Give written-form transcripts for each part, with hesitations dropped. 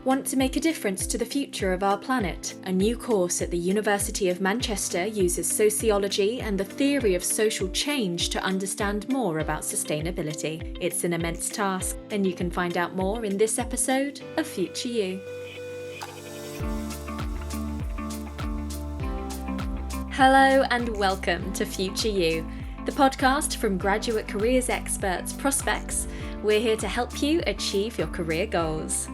Want to make a difference to the future of our planet? A new course at the University of Manchester uses sociology and the theory of social change to understand more about sustainability. It's an immense task, and you can find out more in this episode of Future You. Hello and welcome to Future You, the podcast from graduate careers experts Prospects. We're here to help you achieve your career goals.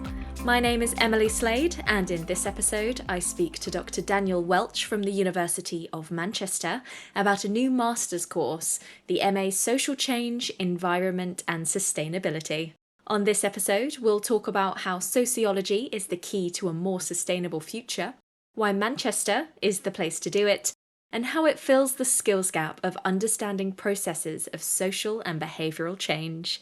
My name is Emily Slade, and in this episode I speak to Dr Dan Welch from the University of Manchester about a new master's course, the MA Social Change, Environment and Sustainability. On this episode, we'll talk about how sociology is the key to a more sustainable future, why Manchester is the place to do it, and how it fills the skills gap of understanding processes of social and behavioural change.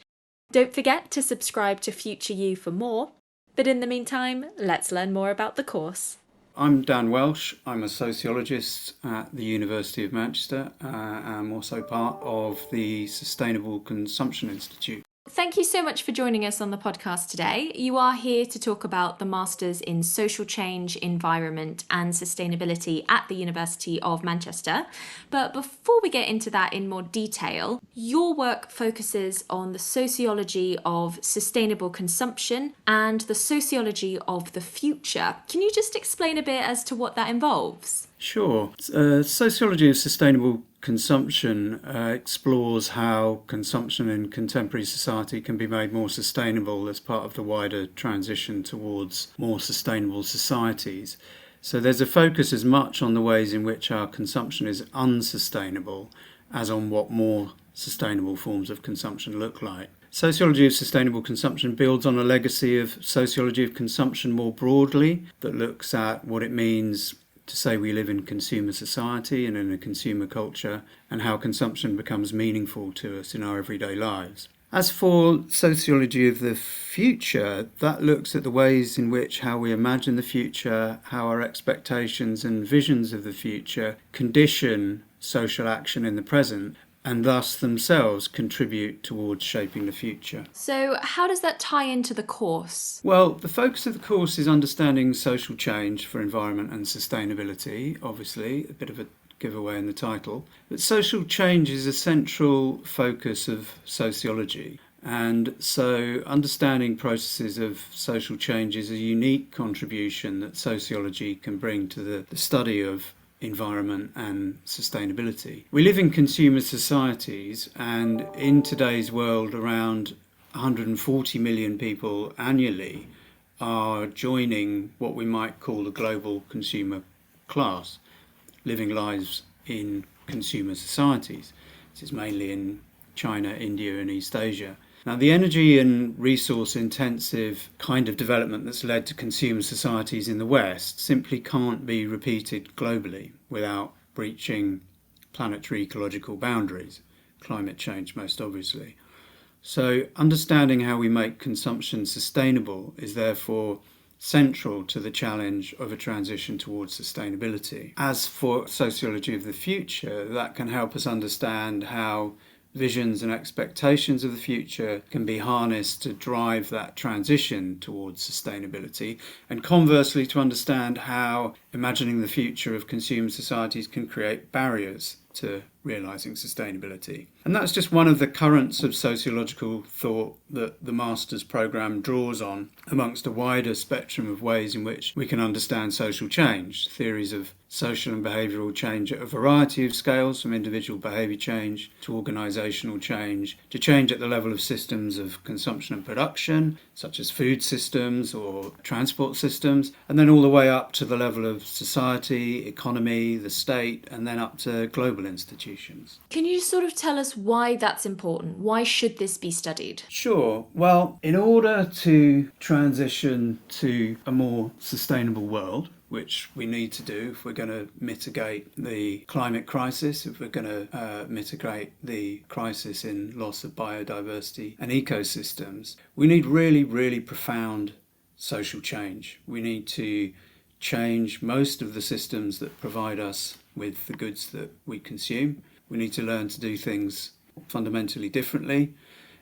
Don't forget to subscribe to Future You for more. But in the meantime, let's learn more about the course. I'm Dan Welch. I'm a sociologist at the University of Manchester. I'm also part of the Sustainable Consumption Institute. Thank you so much for joining us on the podcast today. You are here to talk about the Masters in Social Change, Environment and Sustainability at the University of Manchester. But before we get into that in more detail, your work focuses on the sociology of sustainable consumption and the sociology of the future. Can you just explain a bit as to what that involves? Sure. Sociology of sustainable consumption explores how consumption in contemporary society can be made more sustainable as part of the wider transition towards more sustainable societies. So there's a focus as much on the ways in which our consumption is unsustainable as on what more sustainable forms of consumption look like. Sociology of sustainable consumption builds on a legacy of sociology of consumption more broadly that looks at what it means to say we live in consumer society and in a consumer culture, and how consumption becomes meaningful to us in our everyday lives. As for sociology of the future, that looks at the ways in which how we imagine the future, how our expectations and visions of the future condition social action in the present, and thus themselves contribute towards shaping the future. So how does that tie into the course? Well, the focus of the course is understanding social change for environment and sustainability, obviously, a bit of a giveaway in the title. But social change is a central focus of sociology. And so understanding processes of social change is a unique contribution that sociology can bring to the study of environment and sustainability. We live in consumer societies, and in today's world around 140 million people annually are joining what we might call the global consumer class, living lives in consumer societies. This is mainly in China, India and East Asia. Now, the energy and resource intensive kind of development that's led to consumer societies in the West simply can't be repeated globally without breaching planetary ecological boundaries, climate change most obviously. So understanding how we make consumption sustainable is therefore central to the challenge of a transition towards sustainability. As for sociology of the future, that can help us understand how visions and expectations of the future can be harnessed to drive that transition towards sustainability, and conversely to understand how imagining the future of consumer societies can create barriers to realising sustainability. And that's just one of the currents of sociological thought that the master's programme draws on amongst a wider spectrum of ways in which we can understand social change, theories of social and behavioural change at a variety of scales, from individual behaviour change to organisational change, to change at the level of systems of consumption and production, such as food systems or transport systems, and then all the way up to the level of society, economy, the state, and then up to global institutions. Can you sort of tell us why that's important? Why should this be studied? Sure. Well, in order to transition to a more sustainable world, which we need to do if we're going to mitigate the climate crisis, if we're going to mitigate the crisis in loss of biodiversity and ecosystems, we need really, really profound social change. We need to change most of the systems that provide us with the goods that we consume. We need to learn to do things fundamentally differently.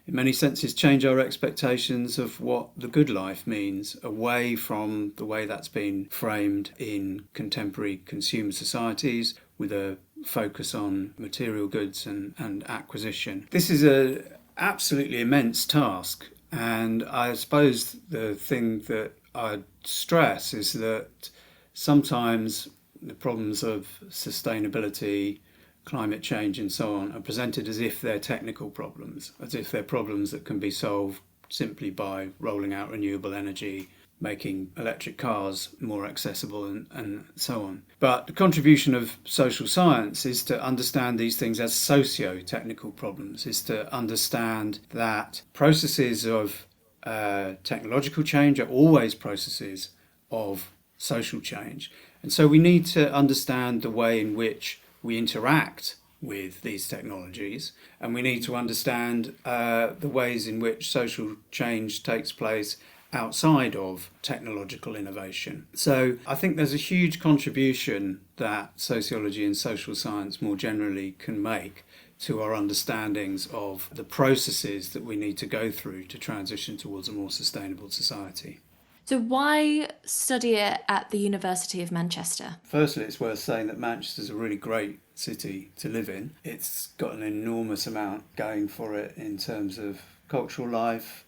in many senses, change our expectations of what the good life means, away from the way that's been framed in contemporary consumer societies with a focus on material goods and acquisition. This is a absolutely immense task, and I suppose the thing that I'd stress is that sometimes the problems of sustainability, climate change and so on are presented as if they're technical problems, as if they're problems that can be solved simply by rolling out renewable energy, making electric cars more accessible and so on. But the contribution of social science is to understand these things as socio-technical problems, is to understand that processes of technological change are always processes of social change. And so we need to understand the way in which we interact with these technologies, and we need to understand the ways in which social change takes place outside of technological innovation. So I think there's a huge contribution that sociology and social science more generally can make to our understandings of the processes that we need to go through to transition towards a more sustainable society. So why study it at the University of Manchester? Firstly, it's worth saying that Manchester's a really great city to live in. It's got an enormous amount going for it in terms of cultural life,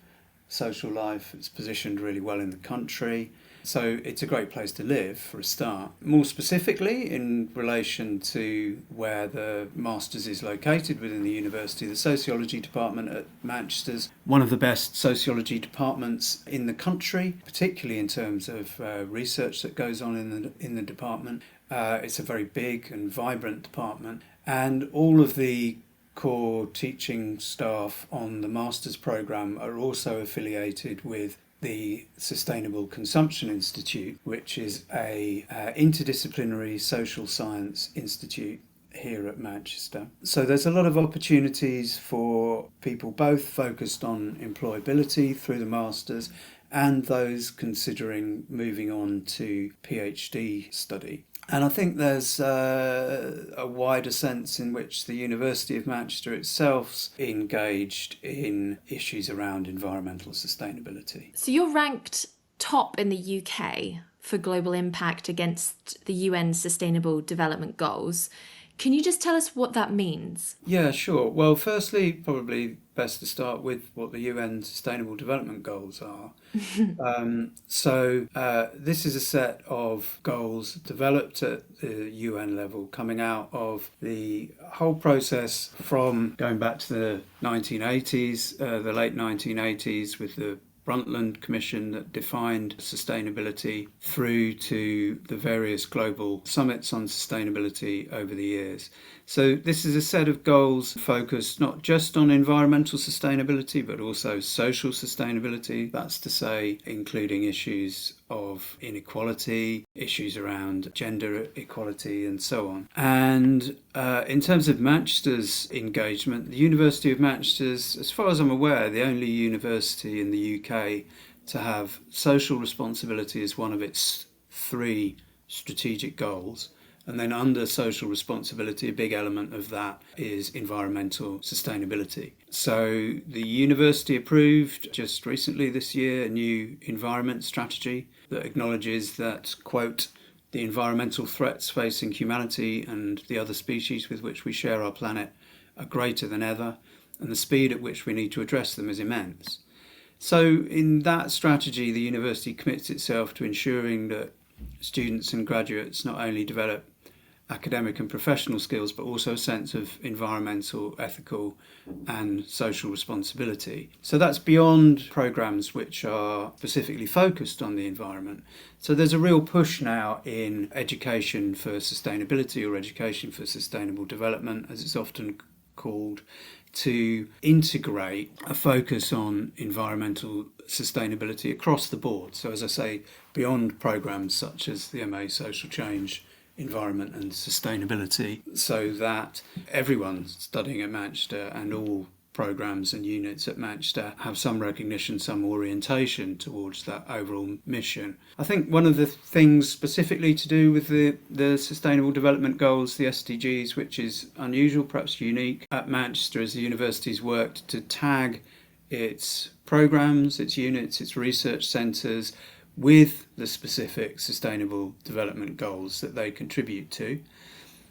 social life. It's positioned really well in the country. So it's a great place to live for a start. More specifically, in relation to where the Masters is located within the university, the sociology department at Manchester's one of the best sociology departments in the country, particularly in terms of research that goes on in the department. It's a very big and vibrant department, and all of the core teaching staff on the Masters programme are also affiliated with the Sustainable Consumption Institute, which is a interdisciplinary social science institute here at Manchester. So there's a lot of opportunities for people both focused on employability through the Masters and those considering moving on to PhD study. And I think there's a wider sense in which the University of Manchester itself's engaged in issues around environmental sustainability. So you're ranked top in the UK for global impact against the UN's Sustainable Development Goals. Can you just tell us what that means? Yeah, sure. Well, firstly, probably best to start with what the UN Sustainable Development Goals are. This is a set of goals developed at the UN level, coming out of the whole process from going back to the 1980s, the late 1980s, with the Brundtland Commission that defined sustainability, through to the various global summits on sustainability over the years. So this is a set of goals focused not just on environmental sustainability, but also social sustainability. That's to say, including issues of inequality, issues around gender equality, and so on. And in terms of Manchester's engagement, the University of Manchester's, as far as I'm aware, the only university in the UK to have social responsibility as one of its 3 strategic goals. And then under social responsibility, a big element of that is environmental sustainability. So the university approved just recently this year a new environment strategy that acknowledges that, quote, the environmental threats facing humanity and the other species with which we share our planet are greater than ever, and the speed at which we need to address them is immense. So in that strategy, the university commits itself to ensuring that students and graduates not only develop academic and professional skills, but also a sense of environmental, ethical and social responsibility. So that's beyond programmes which are specifically focused on the environment. So there's a real push now in education for sustainability, or education for sustainable development, as it's often called, to integrate a focus on environmental sustainability across the board. So as I say, beyond programmes such as the MA Social Change, Environment and Sustainability, so that everyone studying at Manchester and all programmes and units at Manchester have some recognition, some orientation towards that overall mission. I think one of the things specifically to do with the Sustainable Development Goals, the SDGs, which is unusual, perhaps unique at Manchester, is the university's worked to tag its programs, its units, its research centres with the specific sustainable development goals that they contribute to.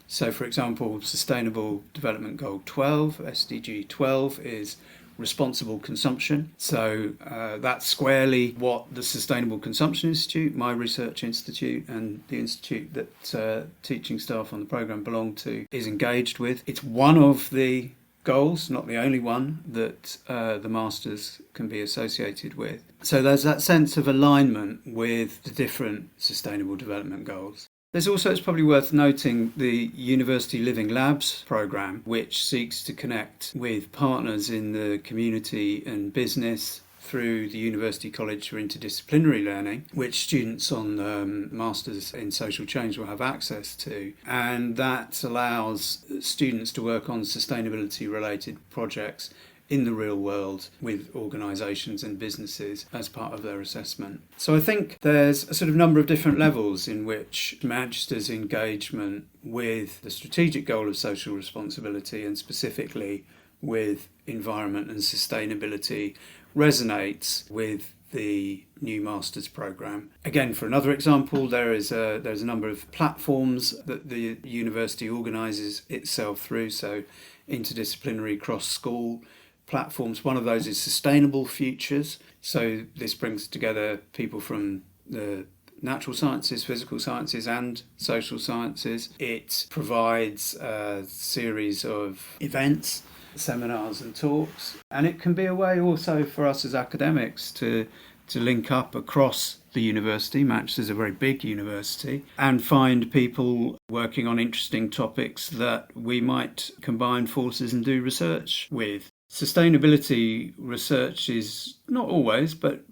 So, for example, Sustainable Development Goal 12, SDG 12, is responsible consumption. So that's squarely what the Sustainable Consumption Institute, my research institute, and the institute that teaching staff on the programme belong to is engaged with. It's one of the goals, not the only one, that the masters can be associated with. So there's that sense of alignment with the different sustainable development goals. There's also, it's probably worth noting, the University Living Labs programme, which seeks to connect with partners in the community and business through the University College for Interdisciplinary Learning, which students on Masters in Social Change will have access to. And that allows students to work on sustainability-related projects in the real world with organisations and businesses as part of their assessment. So I think there's a sort of number of different levels in which Manchester's engagement with the strategic goal of social responsibility, and specifically with environment and sustainability, resonates with the new Masters programme. Again, for another example, there's a number of platforms that the university organises itself through, so interdisciplinary cross-school platforms. One of those is Sustainable Futures. So this brings together people from the natural sciences, physical sciences and social sciences. It provides a series of events, seminars and talks, and it can be a way also for us as academics to link up across the university. Manchester is a very big university, and find people working on interesting topics that we might combine forces and do research with. Sustainability research is not always, but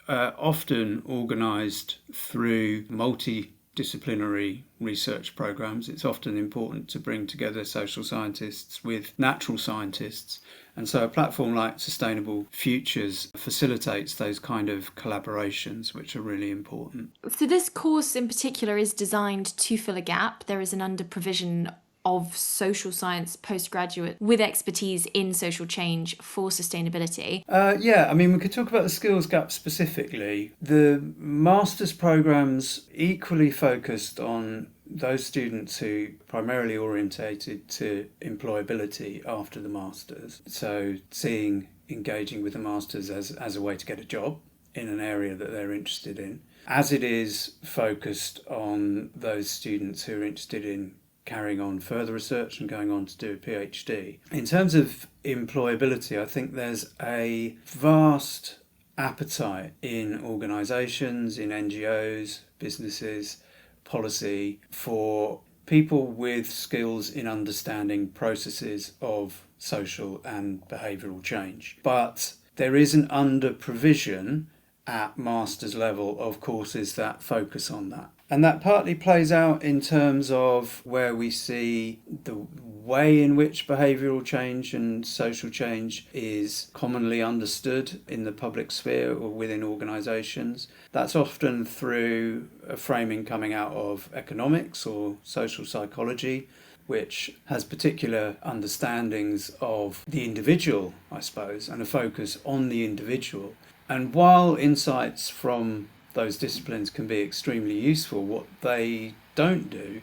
often organised through multidisciplinary research programmes. It's often important to bring together social scientists with natural scientists. And so a platform like Sustainable Futures facilitates those kind of collaborations, which are really important. So this course in particular is designed to fill a gap. There is an under-provision of social science postgraduate with expertise in social change for sustainability. We could talk about the skills gap specifically. The master's programmes equally focused on those students who primarily orientated to employability after the masters. So seeing engaging with the masters as a way to get a job in an area that they're interested in, as it is focused on those students who are interested in carrying on further research and going on to do a PhD. In terms of employability, I think there's a vast appetite in organisations, in NGOs, businesses, policy, for people with skills in understanding processes of social and behavioural change. But there is an under-provision at master's level of courses that focus on that. And that partly plays out in terms of where we see the way in which behavioural change and social change is commonly understood in the public sphere or within organisations. That's often through a framing coming out of economics or social psychology, which has particular understandings of the individual, I suppose, and a focus on the individual. And while insights from those disciplines can be extremely useful, what they don't do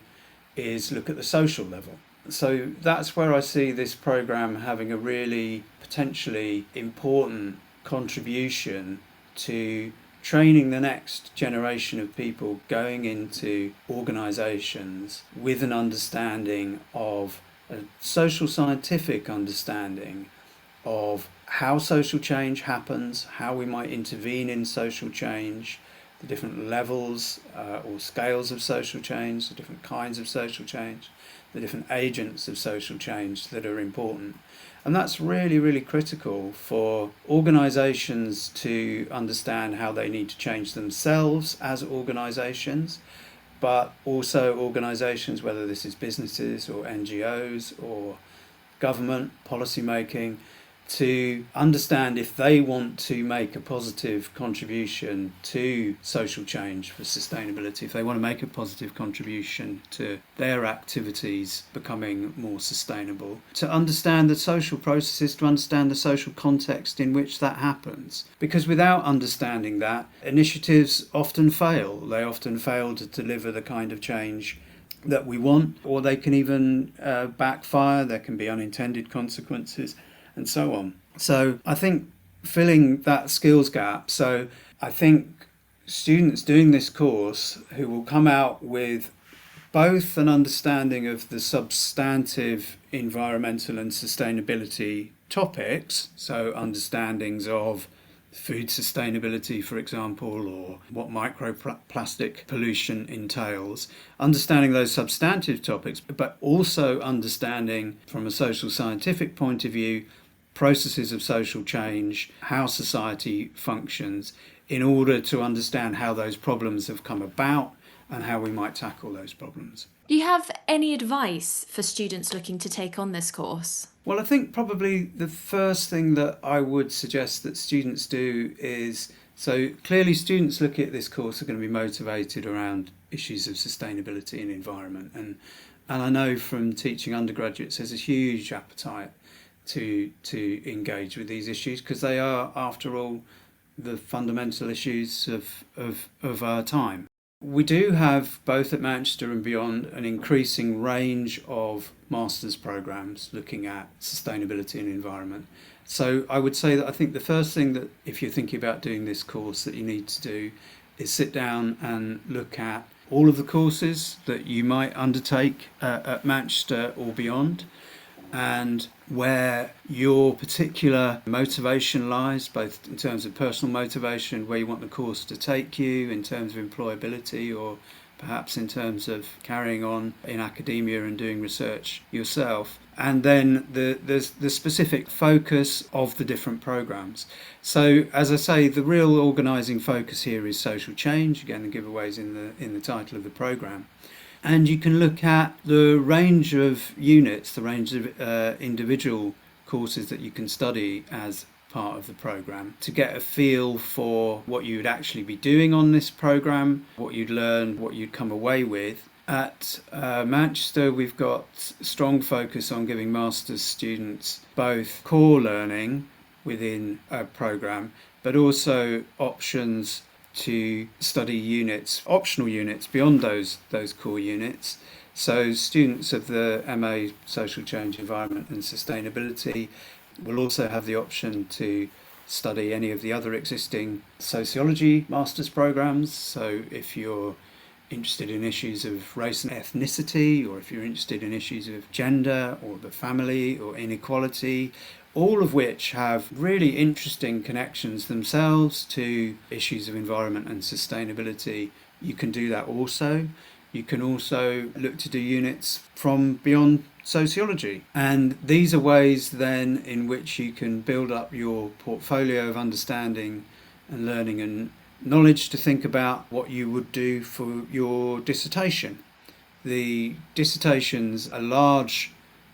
is look at the social level. So that's where I see this programme having a really potentially important contribution to training the next generation of people going into organisations with an understanding of a social scientific understanding of how social change happens, how we might intervene in social change, the different levels or scales of social change, the different kinds of social change, the different agents of social change that are important. And that's really, really critical for organisations to understand how they need to change themselves as organisations, but also organisations, whether this is businesses or NGOs or government, policy making, to understand if they want to make a positive contribution to social change for sustainability, if they want to make a positive contribution to their activities becoming more sustainable, to understand the social processes, to understand the social context in which that happens. Because without understanding that, initiatives often fail. They often fail to deliver the kind of change that we want, or they can even backfire. There can be unintended consequences and so on. So I think filling that skills gap. So I think students doing this course who will come out with both an understanding of the substantive environmental and sustainability topics, so understandings of food sustainability, for example, or what microplastic pollution entails, understanding those substantive topics, but also understanding from a social scientific point of view processes of social change, how society functions, in order to understand how those problems have come about and how we might tackle those problems. Do you have any advice for students looking to take on this course? Well, I think probably the first thing that I would suggest that students do is, so clearly students looking at this course are going to be motivated around issues of sustainability and environment. And I know from teaching undergraduates there's a huge appetite to engage with these issues, because they are, after all, the fundamental issues of our time. We do have, both at Manchester and beyond, an increasing range of master's programmes looking at sustainability and environment. So I would say that I think the first thing that, if you're thinking about doing this course, that you need to do is sit down and look at all of the courses that you might undertake at Manchester or beyond, and where your particular motivation lies, both in terms of personal motivation, where you want the course to take you in terms of employability, or perhaps in terms of carrying on in academia and doing research yourself, and then the specific focus of the different programs. So, as I say, the real organising focus here is social change. Again, the giveaways in the title of the programme. And you can look at the range of units, the range of individual courses that you can study as part of the programme, to get a feel for what you would actually be doing on this programme, what you'd learn, what you'd come away with. At Manchester, we've got strong focus on giving master's students both core learning within a programme, but also options to study units, optional units beyond those core units. So students of the MA Social Change, Environment and Sustainability will also have the option to study any of the other existing sociology master's programs. So if you're interested in issues of race and ethnicity, or if you're interested in issues of gender or the family or inequality, all of which have really interesting connections themselves to issues of environment and sustainability, you can do that also. You can also look to do units from beyond sociology. And these are ways then in which you can build up your portfolio of understanding and learning and knowledge to think about what you would do for your dissertation. The dissertation's a large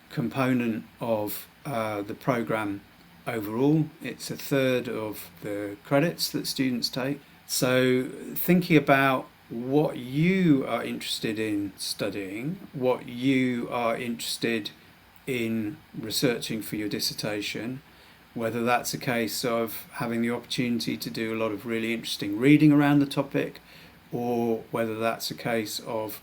component of the programme overall. It's a third of the credits that students take. So thinking about what you are interested in studying, what you are interested in researching for your dissertation, whether that's a case of having the opportunity to do a lot of really interesting reading around the topic, or whether that's a case of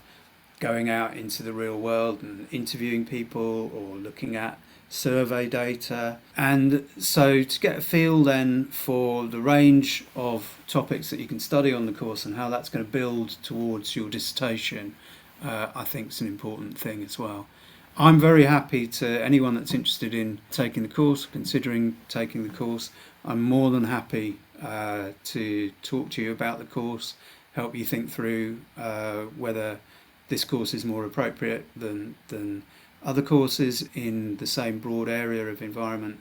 going out into the real world and interviewing people or looking at survey data. And so to get a feel then for the range of topics that you can study on the course and how that's going to build towards your dissertation, I think is an important thing as well. I'm very happy to anyone that's interested in taking the course, considering taking the course. I'm more than happy to talk to you about the course, help you think through whether this course is more appropriate than other courses in the same broad area of environment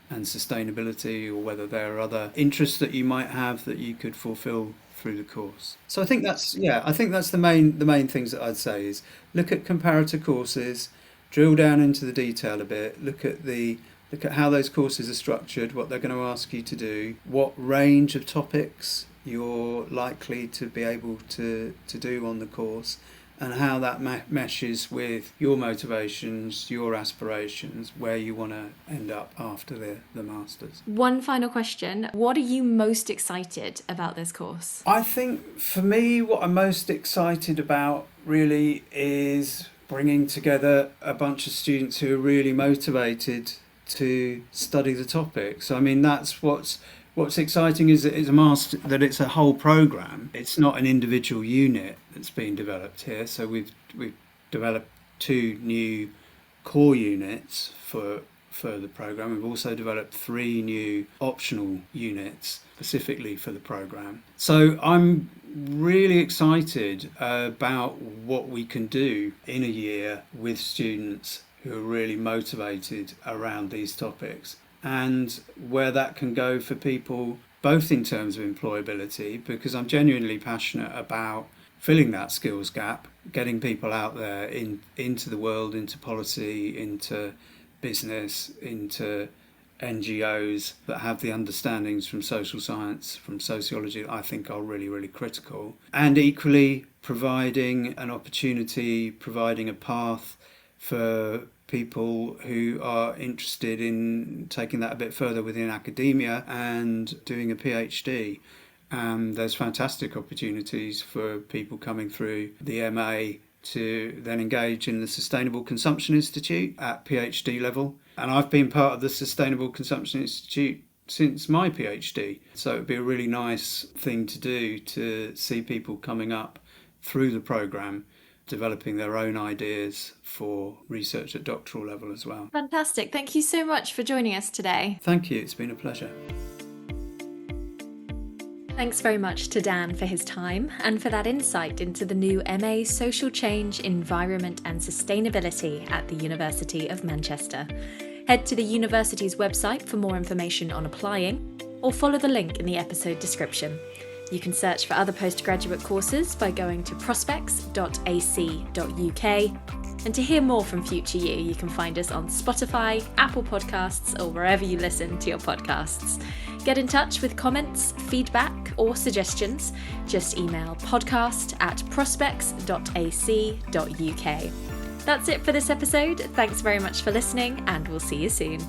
and sustainability, or whether there are other interests that you might have that you could fulfill through the course. So I think that's the main things that I'd say is look at comparator courses, drill down into the detail a bit, look at the look at how those courses are structured, what they're going to ask you to do, what range of topics you're likely to be able to do on the course, and how that meshes with your motivations, your aspirations, where you want to end up after the Masters. One final question. What are you most excited about this course? I think for me, what I'm most excited about really is bringing together a bunch of students who are really motivated to study the topic. So I mean, that's what's exciting is that it's a whole program. It's not an individual unit that's being developed here. So we've developed 2 new core units for the program. We've also developed 3 new optional units specifically for the program. So I'm really excited about what we can do in a year with students who are really motivated around these topics, and where that can go for people, both in terms of employability, because I'm genuinely passionate about filling that skills gap, getting people out there into the world, into policy, into business, into NGOs that have the understandings from social science, from sociology, that I think are really, really critical. And equally providing an opportunity, providing a path for people who are interested in taking that a bit further within academia and doing a PhD. There's fantastic opportunities for people coming through the MA to then engage in the Sustainable Consumption Institute at PhD level. And I've been part of the Sustainable Consumption Institute since my PhD. So it'd be a really nice thing to do to see people coming up through the programme, developing their own ideas for research at doctoral level as well. Fantastic. Thank you so much for joining us today. Thank you. It's been a pleasure. Thanks very much to Dan for his time and for that insight into the new MA Social Change, Environment and Sustainability at the University of Manchester. Head to the university's website for more information on applying, or follow the link in the episode description. You can search for other postgraduate courses by going to prospects.ac.uk. And to hear more from Future You, you can find us on Spotify, Apple Podcasts, or wherever you listen to your podcasts. Get in touch with comments, feedback, or suggestions. Just email podcast@prospects.ac.uk. That's it for this episode. Thanks very much for listening, and we'll see you soon.